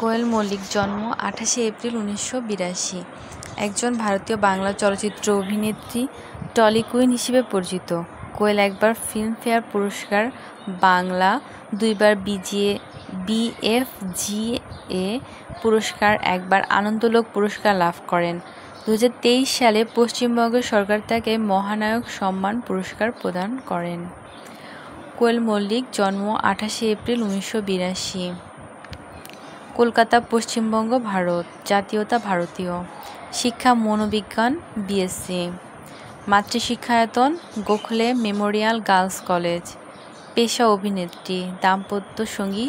কোয়েল মল্লিক জন্ম 28শে এপ্রিল 1982। একজন ভারতীয় বাংলা চলচ্চিত্র অভিনেত্রী, টলি কুইন হিসেবে পরিচিত। কোয়েল একবার ফিল্মফেয়ার পুরস্কার বাংলা, দুইবার বিএফজিএ পুরস্কার, একবার আনন্দলোক পুরস্কার লাভ করেন। 2023 সালে পশ্চিমবঙ্গ সরকার তাকে মহানায়ক সম্মান পুরস্কার প্রদান করেন। কোয়েল মল্লিক জন্ম 28শে এপ্রিল 1982। কলকাতা, পশ্চিমবঙ্গ, ভারত। জাতীয়তা ভারতীয়। শিক্ষা মনোবিজ্ঞান, BSc. Matrishikshayatan Gokhale memorial girls college. পেশা অভিনেত্রী। দাম্পত্য সঙ্গী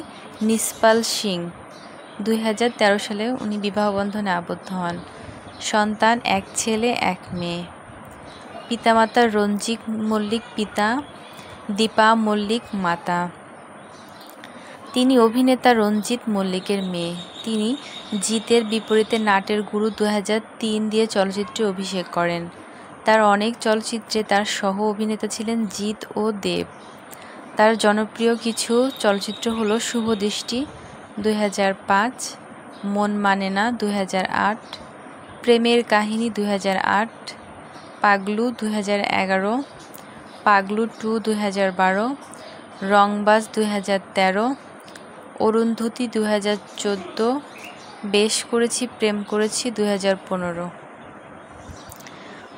নিসপাল সিং। 2013 সালে উনি বিবাহবন্ধনে আবদ্ধ হন। সন্তান এক ছেলে এক মেয়ে। পিতামাতা রঞ্জিত মল্লিক পিতা, দীপা মল্লিক মাতা। তিনি অভিনেতা রঞ্জিত মল্লিকের মেয়ে। তিনি জিতের বিপরীতে নাটের গুরু 2003 দিয়ে চলচ্চিত্রে অভিষেক করেন। তার অনেক চলচ্চিত্রে তার সহ অভিনেতা ছিলেন জিৎ ও দেব। তার জনপ্রিয় কিছু চলচ্চিত্র হল শুভদৃষ্টি 2005, মন মানে না 2008, প্রেমের কাহিনী 2008, পাগলু 2011, পাগলু 2 2012, রংবাজ 2013, অরুন্ধতী 2014, বেশ করেছি প্রেম করেছি 2015।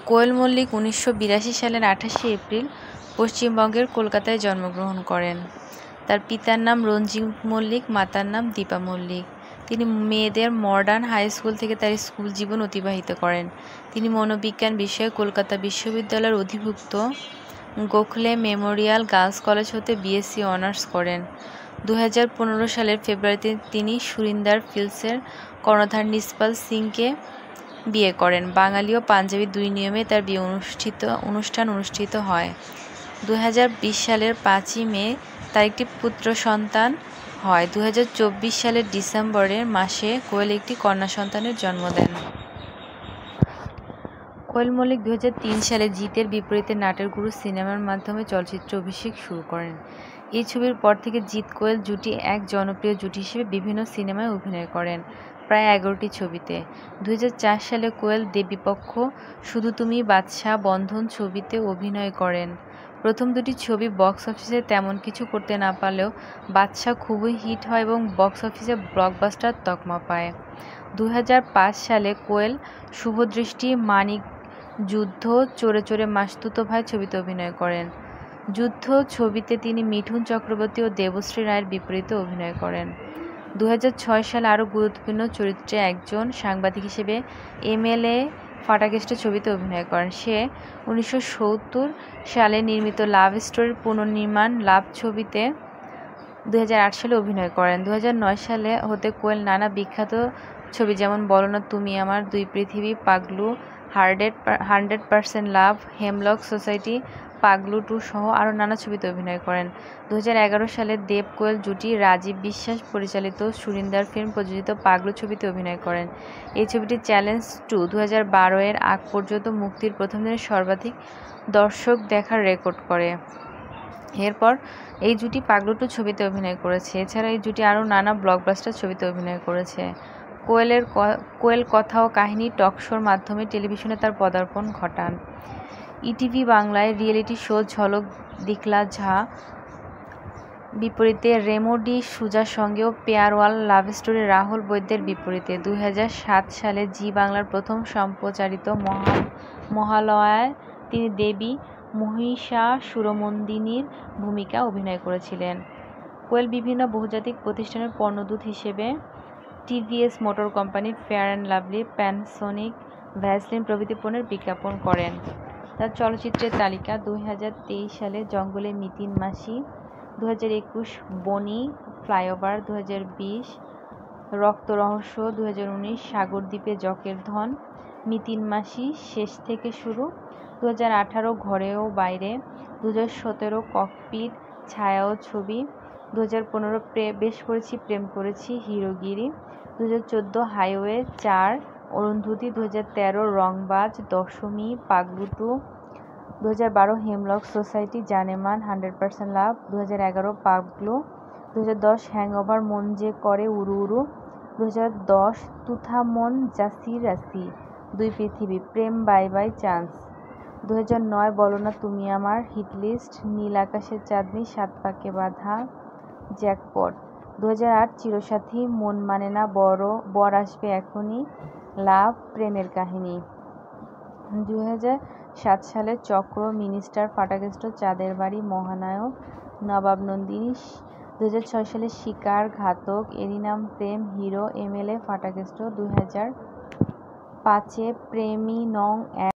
কোয়েল মল্লিক 1982 সালের 28শে এপ্রিল পশ্চিমবঙ্গের কলকাতায় জন্মগ্রহণ করেন। তার পিতার নাম রঞ্জিত মল্লিক, মাতার নাম দীপা মল্লিক। তিনি মেয়েদের মডার্ন হাই স্কুল থেকে তার স্কুল জীবন অতিবাহিত করেন। তিনি মনোবিজ্ঞান বিষয়ে কলকাতা বিশ্ববিদ্যালয়ের অধিভুক্ত গোখলে মেমোরিয়াল গার্লস কলেজ হতে বিএসসি অনার্স করেন। 2015 সালের ফেব্রুয়ারিতে তিনি সুরিন্দর ফিল্মসের কর্ণধার নিসপাল সিংকে বিয়ে করেন। বাঙালি ও পাঞ্জাবি দুই নিয়মে তার বিয়ে অনুষ্ঠান অনুষ্ঠিত হয়। 2020 সালের 5ই মে তার একটি পুত্র সন্তান হয়। 2024 সালের ডিসেম্বরের মাসে কোয়েল একটি কন্যা সন্তানের জন্ম দেন। কোয়েল মল্লিক 2003 সালে জিতের বিপরীতে নাটের গুরু সিনেমার মাধ্যমে চলচ্চিত্রে অভিষেক শুরু করেন। এই ছবির পর থেকে জিৎ কোয়েল জুটি এক জনপ্রিয় জুটি হিসেবে বিভিন্ন সিনেমায় অভিনয় করেন, প্রায় 11টি ছবিতে। 2004 সালে কোয়েল দেবীপক্ষ, শুধু তুমি, বাদশা, বন্ধন ছবিতে অভিনয় করেন। প্রথম দুটি ছবি বক্স অফিসে তেমন কিছু করতে না পারলেও বাদশা খুবই হিট হয় এবং বক্স অফিসে ব্লকবাস্টার তকমা পায়। 2005 সালে কোয়েল শুভদৃষ্টি, মানিক, যুদ্ধ, চোরে চোরে মাসতুতো ভাই ছবিতে অভিনয় করেন। যুদ্ধ ছবিতে তিনি মিঠুন চক্রবর্তী ও দেবশ্রী রায়ের বিপরীতে অভিনয় করেন। 2006 সালে আরও গুরুত্বপূর্ণ চরিত্রে একজন সাংবাদিক হিসেবে এমএলএ ফাটাকেষ্ট ছবিতে অভিনয় করেন। সে 1970 সালে নির্মিত লাভ স্টোরির পুনর্নির্মাণ লাভ ছবিতে 2008 সালে অভিনয় করেন। 2009 সালে হতে কোয়েল নানা বিখ্যাত ছবি যেমন বলো না তুমি আমার, দুই পৃথিবী, পাগলু, 100% লাভ, হেমলক সোসাইটি, পাগলু 2 সহ আরও নানা ছবিতে অভিনয় করেন। 2011 সালে দেব কোয়েল জুটি রাজীব বিশ্বাস পরিচালিত সুরিন্দর ফিল্ম প্রযোজিত পাগলু ছবিতে অভিনয় করেন। এই ছবিটি চ্যালেঞ্জ 2 2012 এর আগ পর্যন্ত মুক্তির প্রথম দিনে সর্বাধিক দর্শক দেখার রেকর্ড করে। এরপর এই জুটি পাগলু 2 ছবিতে অভিনয় করেছে। এছাড়া এই জুটি আরও নানা ব্লকবাস্টার ছবিতে অভিনয় করেছে। কোয়েল কথা ও কাহিনী টক শোর মাধ্যমে টেলিভিশনে তার পদার্পণ ঘটান। ইটিভি বাংলায় রিয়েলিটি শো ঝলক দিখলা ঝা বিপরীতে রেমো ডি সুজার সঙ্গে ও পেয়ারওয়াল লাভ স্টোরি রাহুল বৈদ্যের বিপরীতে। 2007 সালে জি বাংলার প্রথম সম্প্রচারিত মহালয়ায় তিনি দেবী মহিষাসুরমর্দিনীর ভূমিকা অভিনয় করেছিলেন। কোয়েল বিভিন্ন বহুজাতিক প্রতিষ্ঠানের পণ্যদূত হিসেবে TVS motor company, fair and lovely, Panasonic, Vaseline প্রভৃতি পণ্যের বিজ্ঞাপন করেন। তার চলচ্চিত্রের তালিকা: 2023 সালে জঙ্গলে মিতিন মাসি, 2021 বনি ফ্লাইওভার, 2020 রক্ত রহস্য, 2019 সাগরদ্বীপে জকের ধন, মিতিন মাসি, শেষ থেকে শুরু, 2018 ঘরে ও বাইরে, 2017 ককপিট, ছায়া ও ছবি, 2015 বেশ করেছি প্রেম করেছি, হিরোগিরি, 2014 হাইওয়ে 4, অরুন্ধতী, 2013 রংবাজ, দশমী, পাগলু 2, 2012 হেমলক সোসাইটি, জানেমান, 100% লাভ, 2011 পাগলু, 2010 হ্যাংওভার, মন যে করে উড়ু উড়ু, 2010 তুথামন জাসির রাসি, দুই পৃথিবী, প্রেম বাই বাই চান্স। 2009 বলো না তুমি আমার, হিটলিস্ট, নীল আকাশের চাঁদনি, সাত পাকে বাঁধা, জ্যাকপট। 2008 চিরসাথী, মন মানে না, বর আসবে এখনই, লাভ, প্রেমের কাহিনী। 2007 সালে চক্র, মিনিস্টার, ফাটাকেষ্ট, চাঁদের বাড়ি, মহানায়ক, নবাব নন্দিনী। 2006 সালে শিকার, ঘাতক, এরই নাম প্রেম, হিরো, এমএলএ, ফাটাকেষ্ট। 2005 প্রেমী নং